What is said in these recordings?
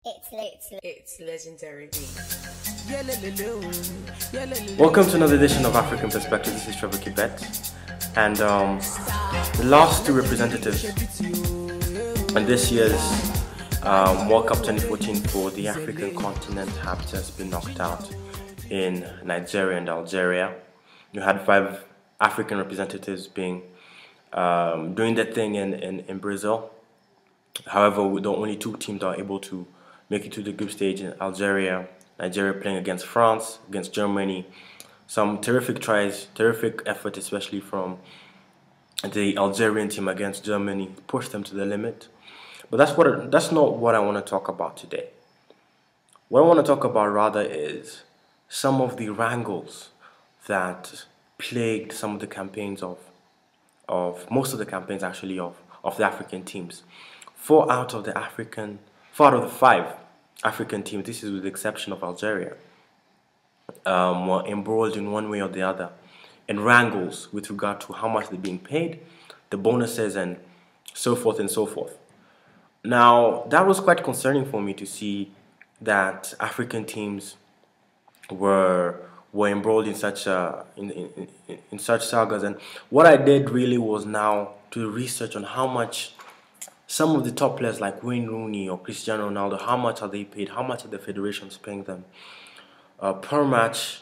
It's legendary. Welcome to another edition of African Perspective. This is Trevor Kibet, and the last two representatives in this year's World Cup 2014 for the African continent have just been knocked out in Nigeria and Algeria. You had 5 African representatives being doing their thing in Brazil. However, the only 2 teams that are able to make it to the group stage in Algeria, Nigeria playing against France, against Germany. Some terrific tries, terrific effort, especially from the Algerian team against Germany, pushed them to the limit. But that's not what I want to talk about today. What I want to talk about rather is some of the wrangles that plagued some of the campaigns of most of the campaigns actually of the African teams. 4 out of the 5 African teams, this is with the exception of Algeria, were embroiled in one way or the other in wrangles with regard to how much they're being paid, the bonuses, and so forth and so forth. Now, that was quite concerning for me to see that African teams were embroiled in such sagas. And what I did really was now to research on how much some of the top players like Wayne Rooney or Cristiano Ronaldo, how much are they paid? How much are the federations paying them per match?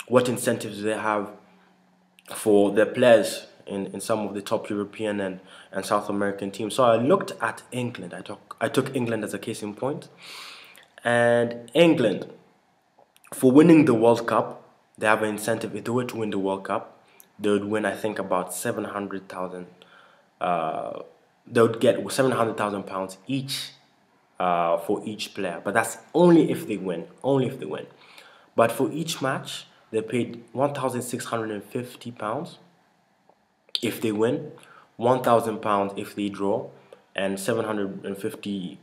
What incentives do they have for their players in some of the top European and South American teams? So I looked at England. I took England as a case in point. And England, for winning the World Cup, they have an incentive. If they were to win the World Cup, they would win, I think, about 700,000. They would get £700,000 each for each player, but that's only if they win. Only if they win. But for each match, they paid £1,650 if they win, £1,000 if they draw, and £750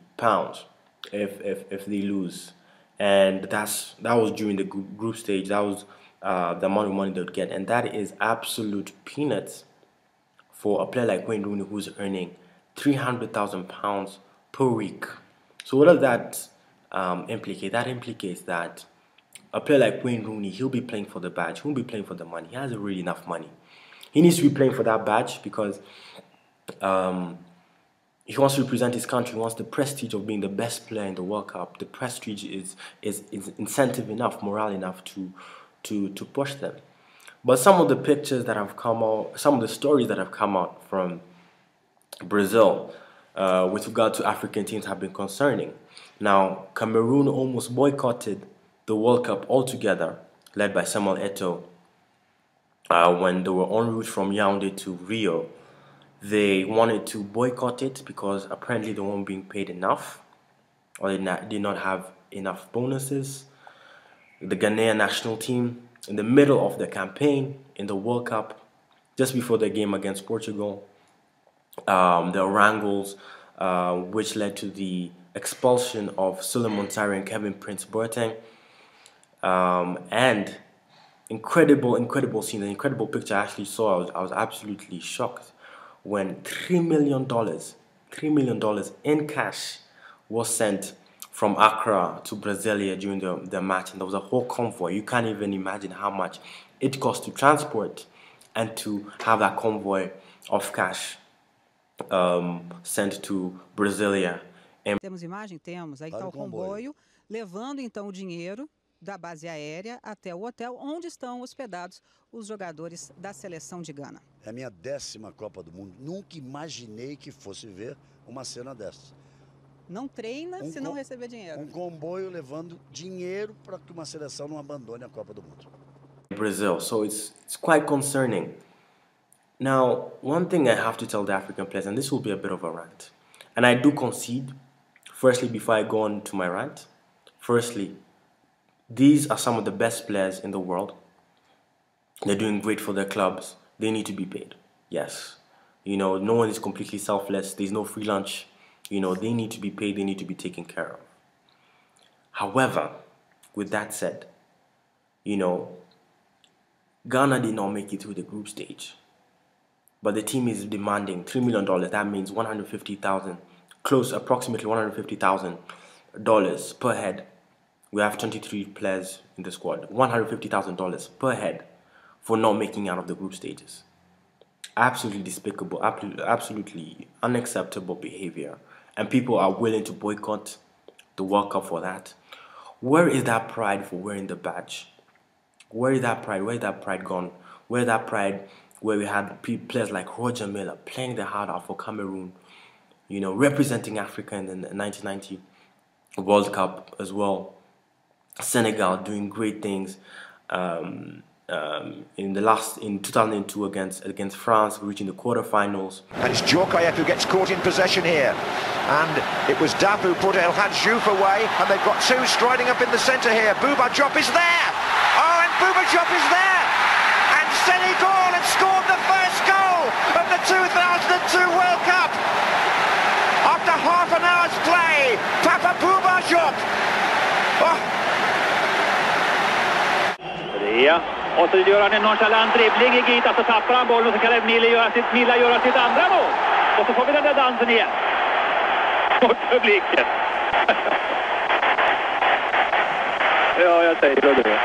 if they lose. And that was during the group stage. That was the amount of money they would get, and that is absolute peanuts for a player like Wayne Rooney, who's earning £300,000 per week. So what does that implicate? That implicates that a player like Wayne Rooney, he'll be playing for the badge. He won't be playing for the money. He has really enough money. He needs to be playing for that badge because he wants to represent his country. He wants the prestige of being the best player in the World Cup. The prestige is incentive enough, morale enough to push them. But some of the pictures that have come out, some of the stories that have come out from Brazil with regard to African teams have been concerning. Now, Cameroon almost boycotted the World Cup altogether, led by Samuel Eto'o, when they were en route from Yaoundé to Rio. They wanted to boycott it because apparently they weren't being paid enough, or they did not have enough bonuses. The Ghanaian national team, in the middle of the campaign in the World Cup, just before the game against Portugal, there were wrangles which led to the expulsion of Suleiman Tari and Kevin Prince Boateng, and incredible scene, an incredible picture I actually saw. I was absolutely shocked when $3 million in cash was sent from Accra to Brasilia during the match, and there was a whole convoy. You can't even imagine how much it cost to transport and to have that convoy of cash sent to Brasilia. Temos imagem? Temos. Aí está o comboio levando então o dinheiro da base aérea até o hotel onde estão hospedados os jogadores da seleção de Gana. É a minha 10ª Copa do Mundo. Nunca imaginei que fosse ver uma cena dessa. Não treina se não receber dinheiro. Comboio levando dinheiro para que uma seleção não abandone a Copa do Mundo. Brazil, so it's quite concerning. Now, one thing I have to tell the African players, and this will be a bit of a rant, and I do concede, firstly, before I go on to my rant, firstly, these are some of the best players in the world. They're doing great for their clubs. They need to be paid. Yes. No one is completely selfless. There's no free lunch. They need to be paid. They need to be taken care of. However, with that said, Ghana did not make it through the group stage. But the team is demanding $3 million. That means 150,000, approximately 150,000 per head. We have 23 players in the squad. $150,000 per head for not making out of the group stages. Absolutely despicable, absolutely unacceptable behavior. And people are willing to boycott the World Cup for that. Where is that pride for wearing the badge? Where is that pride? Where is that pride gone? Where is that pride where we had players like Roger Miller playing their heart out for Cameroon, you know, representing Africa in the 1990 World Cup as well. Senegal doing great things. In 2002 against France, reaching the quarterfinals. And it's Djorkaeff who gets caught in possession here. And it was Daf who put El Hadj Diouf away, and they've got two striding up in the centre here. Bouba Diop is there! Oh, and Bouba Diop is there! And Senegal had scored the first goal of the 2002 World Cup! After half an hour's play, Papa Bouba Diop! Oh. Och så gör han en nonchalant dribbling i Gita, så tappar han bollen och så kan Milla göra sitt andra mål. Och så får vi den där dansen igen. Mot publiken. Ja, jag säger det.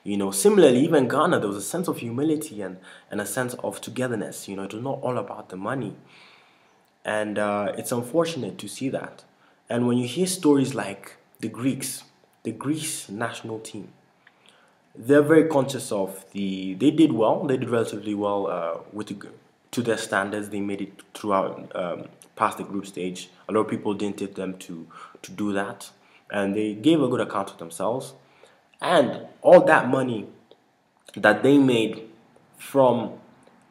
You know, similarly, even Ghana, there was a sense of humility and a sense of togetherness. You know, it was not all about the money. And it's unfortunate to see that. And when you hear stories like the Greece national team, they're very conscious of they did relatively well to their standards. They made it throughout past the group stage. A lot of people didn't take them to do that, and they gave a good account of themselves. And all that money that they made from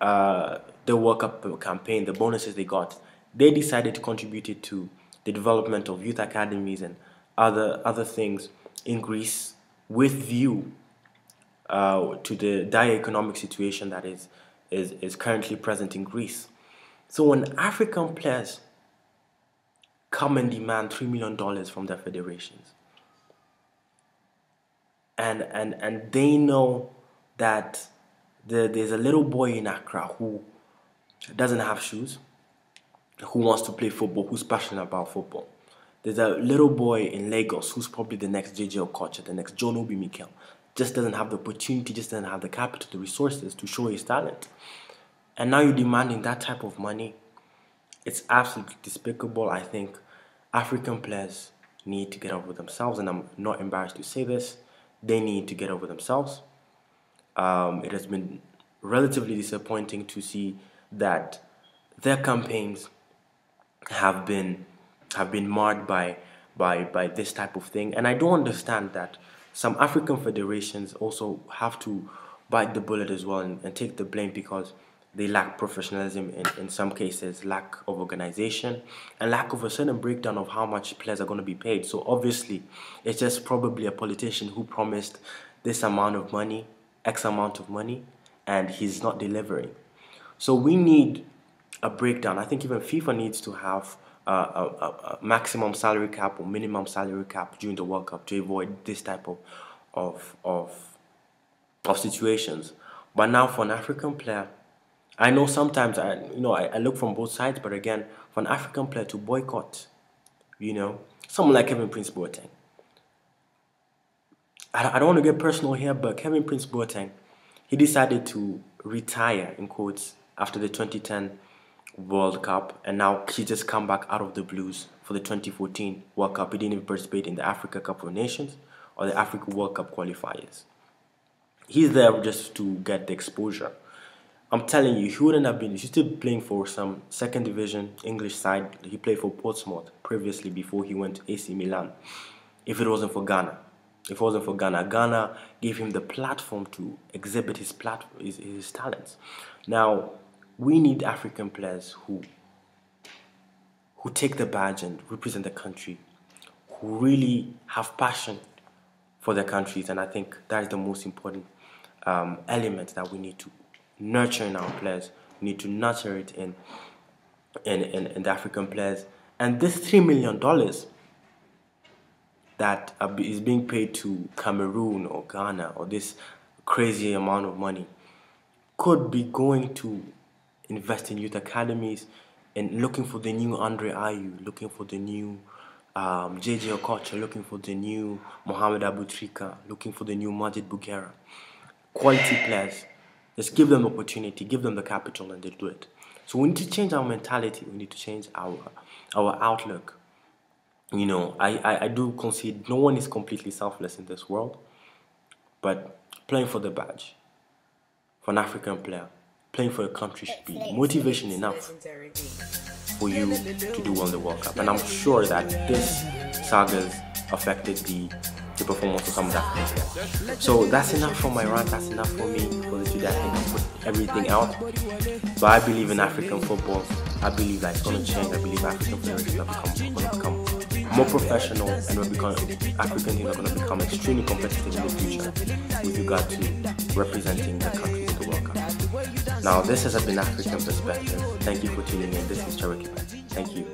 the World Cup campaign, the bonuses they got, they decided to contribute it to the development of youth academies and other things in Greece, with view to the dire economic situation that is currently present in Greece. So when African players come and demand $3 million from their federations, and they know that there's a little boy in Accra who doesn't have shoes, who wants to play football, who's passionate about football. There's a little boy in Lagos who's probably the next JJ Okocha, the next John Obi Mikel. Just doesn't have the opportunity, just doesn't have the capital, the resources to show his talent. And now you're demanding that type of money. It's absolutely despicable. I think African players need to get over themselves, and I'm not embarrassed to say this. They need to get over themselves. It has been relatively disappointing to see that their campaigns have been marred by this type of thing. And I don't understand that some African federations also have to bite the bullet as well and take the blame, because they lack professionalism in some cases, lack of organization, and lack of a certain breakdown of how much players are going to be paid. So obviously, it's just probably a politician who promised this amount of money, X amount of money, and he's not delivering. So we need a breakdown. I think even FIFA needs to have a maximum salary cap or minimum salary cap during the World Cup to avoid this type of situations. But now for an African player, I know sometimes I look from both sides, but again, for an African player to boycott, someone like Kevin Prince Boateng. I don't want to get personal here, but Kevin Prince Boateng, he decided to retire, in quotes, after the 2010 World Cup, and now he just come back out of the blues for the 2014 World Cup. He didn't even participate in the Africa Cup of Nations or the Africa World Cup qualifiers. He's there just to get the exposure. I'm telling you, he wouldn't have been. He's still playing for some second division English side. He played for Portsmouth previously before he went to AC Milan. If it wasn't for Ghana. Ghana gave him the platform to exhibit his talents. Now, we need African players who take the badge and represent the country, who really have passion for their countries, and I think that is the most important element that we need to nurture in our players. We need to nurture it in the African players. And this $3 million that is being paid to Cameroon or Ghana, or this crazy amount of money, could be going to invest in youth academies and looking for the new Andre Ayew, looking for the new JJ Okocha, looking for the new Mohamed Abu Trika, looking for the new Majid Bugera. Quality players. Just give them opportunity, give them the capital, and they'll do it. So we need to change our mentality. We need to change our outlook. You know, I do concede no one is completely selfless in this world, but playing for the badge, for an African player, playing for a country should be motivation enough for you to do well in the World Cup. And I'm sure that this saga's affected the performance of some of the African players. So that's enough for my rant, that's enough for me for today. I think I put everything out. But I believe in African football. I believe that it's going to change. I believe African players are going to become more professional, and African teams are going to become extremely competitive in the future with regard to representing the countries in the World Cup. Now, this has been African Perspective. Thank you for tuning in. This is Cherokee. Thank you.